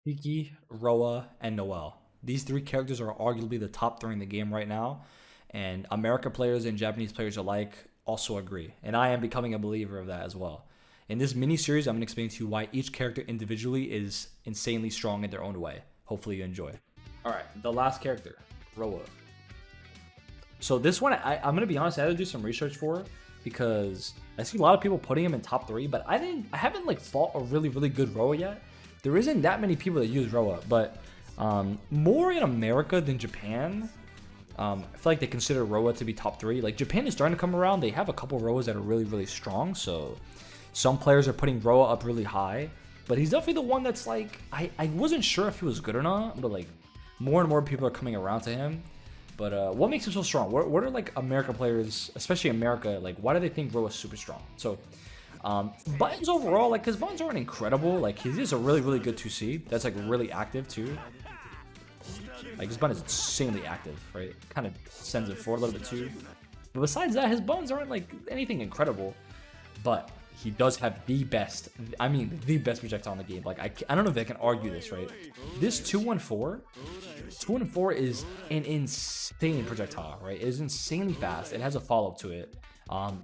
Kiki, Roa, and Noel. These three characters are arguably the top three in the game right now, and American players and Japanese players alike also agree. And I am becoming a believer of that as well. In this mini series, I'm going to explain to you why each character individually is insanely strong in their own way. Hopefully, you enjoy. All right, the last character, Roa. So this one, I'm going to be honest, I had to do some research for because I see a lot of people putting him in top three, but I haven't like fought a really good Roa yet. There isn't that many people that use Roa, but more in America than Japan. I feel like they consider Roa to be top three. Like Japan is starting to come around. They have a couple Roas that are really strong. So some players are putting Roa up really high, but he's definitely the one that's like I wasn't sure if he was good or not, but like more and more people are coming around to him. But what makes him so strong? What are like American players, especially America, like why do they think Roa is super strong? So buttons overall, like his buttons aren't incredible. Like he's just a really good 2C that's like really active too. Like his button is insanely active, right? Kind of sends it forward a little bit too. But besides that, his buttons aren't like anything incredible. But he does have the best, I mean the best projectile in the game. Like I don't know if I can argue this, right? This 214 is an insane projectile, right? It is insanely fast. It has a follow-up to it.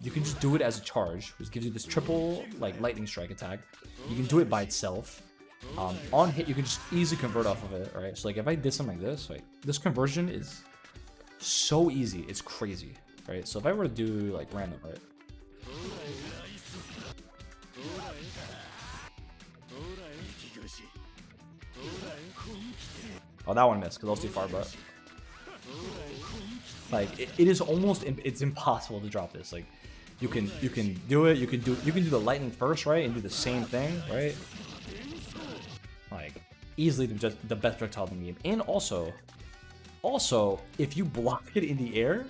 You can just do it as a charge, which gives you this triple like lightning strike attack. You can do it by itself. On hit, you can just easily convert off of it, right? So like if I did something like this conversion is so easy, it's crazy, right? So if I were to do like random, right? Oh, that one missed because I was too far, but like it is almost it's impossible to drop this. Like you can do it. You can do the lightning first, right, and do the same thing, right? Like easily the best projectile in the game. And also if you block it in the air,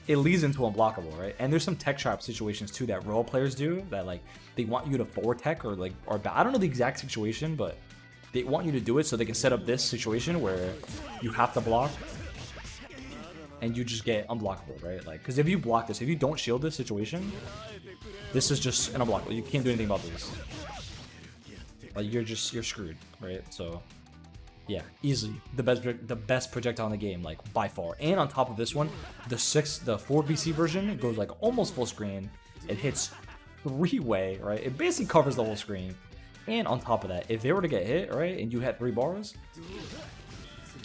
it leads into unblockable, right? And there's some tech trap situations too that role players do that like they want you to forward tech or I don't know the exact situation, but they want you to do it so they can set up this situation where you have to block and you just get unblockable, right? Like because if you block this, if you don't shield this situation, this is just an unblockable. You can't do anything about this. Like you're screwed, right? So yeah, easily the best projectile in the game, like by far. And on top of this one, the 4 BC version goes like almost full screen. It hits 3-way, right? It basically covers the whole screen. And on top of that, if they were to get hit, right, and you had 3 bars,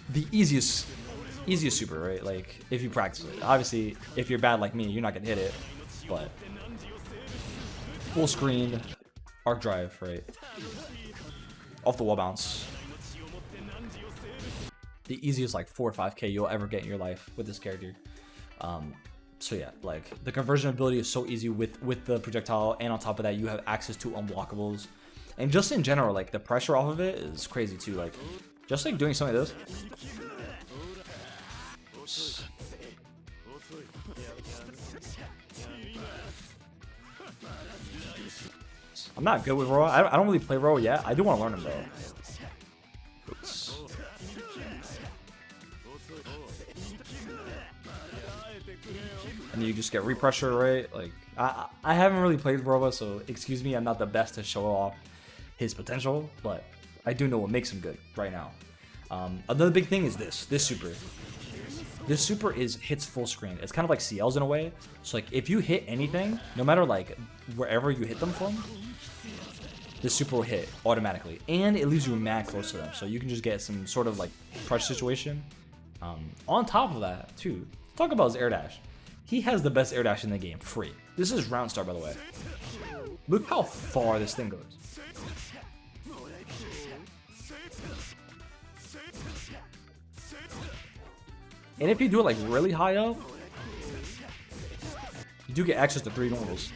the easiest super, right? Like if you practice it. Obviously, if you're bad like me, you're not gonna hit it. But full screen, arc drive, right? Off the wall bounce. The easiest like 4 or 5k you'll ever get in your life with this character. So yeah, like the conversion ability is so easy with the projectile, and on top of that, you have access to unblockables. And just in general, like the pressure off of it is crazy too. Like just like doing something like this. I'm not good with ROA. I don't really play ROA yet. I do want to learn him though. Oops. And you just get repressure, right? Like I haven't really played ROA, so excuse me, I'm not the best to show off his potential, but I do know what makes him good right now. Another big thing is this super. This super hits full screen. It's kind of like CLs in a way. So like if you hit anything, no matter like wherever you hit them from, this super will hit automatically, and it leaves you mad close to them, so you can just get some sort of like pressure situation. On top of that, too, talk about his air dash. He has the best air dash in the game, free. This is round star, by the way. Look how far this thing goes. And if you do it like really high up, you do get access to 3 normals.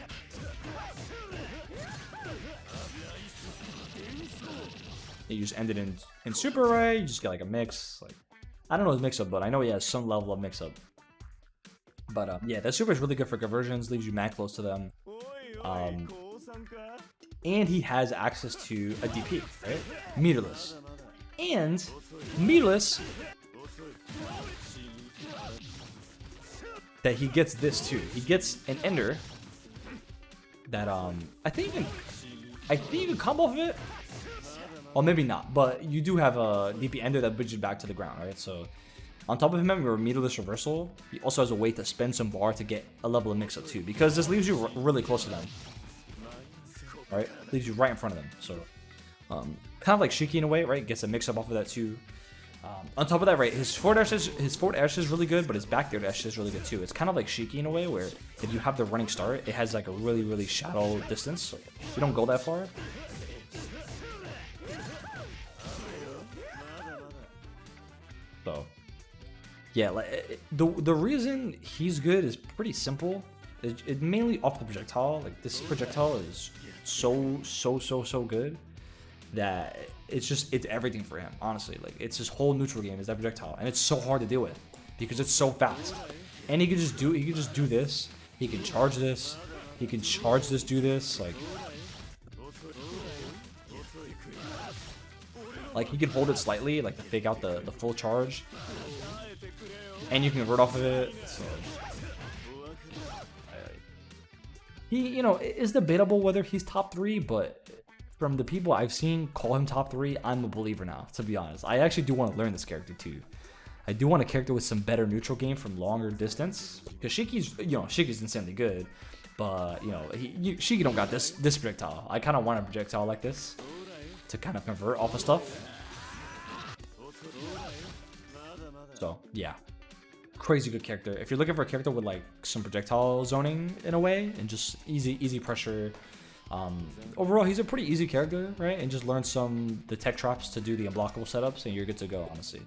You just end it in super, right? You just get like a mix. Like I don't know his mix-up, but I know he has some level of mix-up. But yeah, that super is really good for conversions, leaves you mad close to them. And he has access to a DP, right? Meterless. And meterless, that he gets this too. He gets an ender that I think I think you can combo off of it. Or maybe not, but you do have a DP ender that bridges back to the ground, right? So on top of him having a meterless reversal, he also has a way to spend some bar to get a level of mix-up too, because this leaves you really close to them. Right? Leaves you right in front of them. So kind of like Shiki in a way, right? Gets a mix-up off of that too. On top of that, right, his forward ash is really good, but his back air dash is really good too. It's kind of like Shiki in a way, where if you have the running start, it has like a really, really shallow distance. So you don't go that far. So yeah, like the reason he's good is pretty simple. It mainly off the projectile. Like this projectile is so good that it's everything for him. Honestly, like it's his whole neutral game is that projectile, and it's so hard to deal with because it's so fast. And he can just do this. He can charge this. He can charge this. Do this like he can hold it slightly, like to fake out the full charge, and you can convert off of it. So he, you know, is debatable whether he's top 3, but from the people I've seen call him top 3, I'm a believer now, to be honest. I actually do want to learn this character too. I do want a character with some better neutral game from longer distance, because Shiki's insanely good, but you know, Shiki don't got this projectile. I kind of want a projectile like this to kind of convert off of stuff. So yeah, crazy good character. If you're looking for a character with like some projectile zoning in a way and just easy pressure, overall he's a pretty easy character, right? And just learn the tech traps to do the unblockable setups, and you're good to go. Honestly,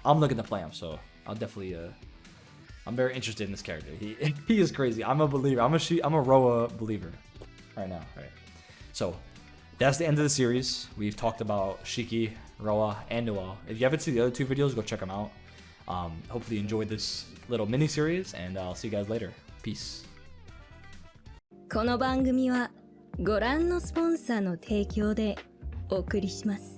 I'm looking to play him, so I'll definitely. I'm very interested in this character. He is crazy. I'm a believer. I'm a ROA believer right now. Right. So that's the end of the series. We've talked about Shiki, ROA, and Noel. If you haven't seen the other 2 videos, go check them out. Hopefully you enjoyed this little mini series, and I'll see you guys later. Peace. この番組はご覧のスポンサーの提供でお送りします。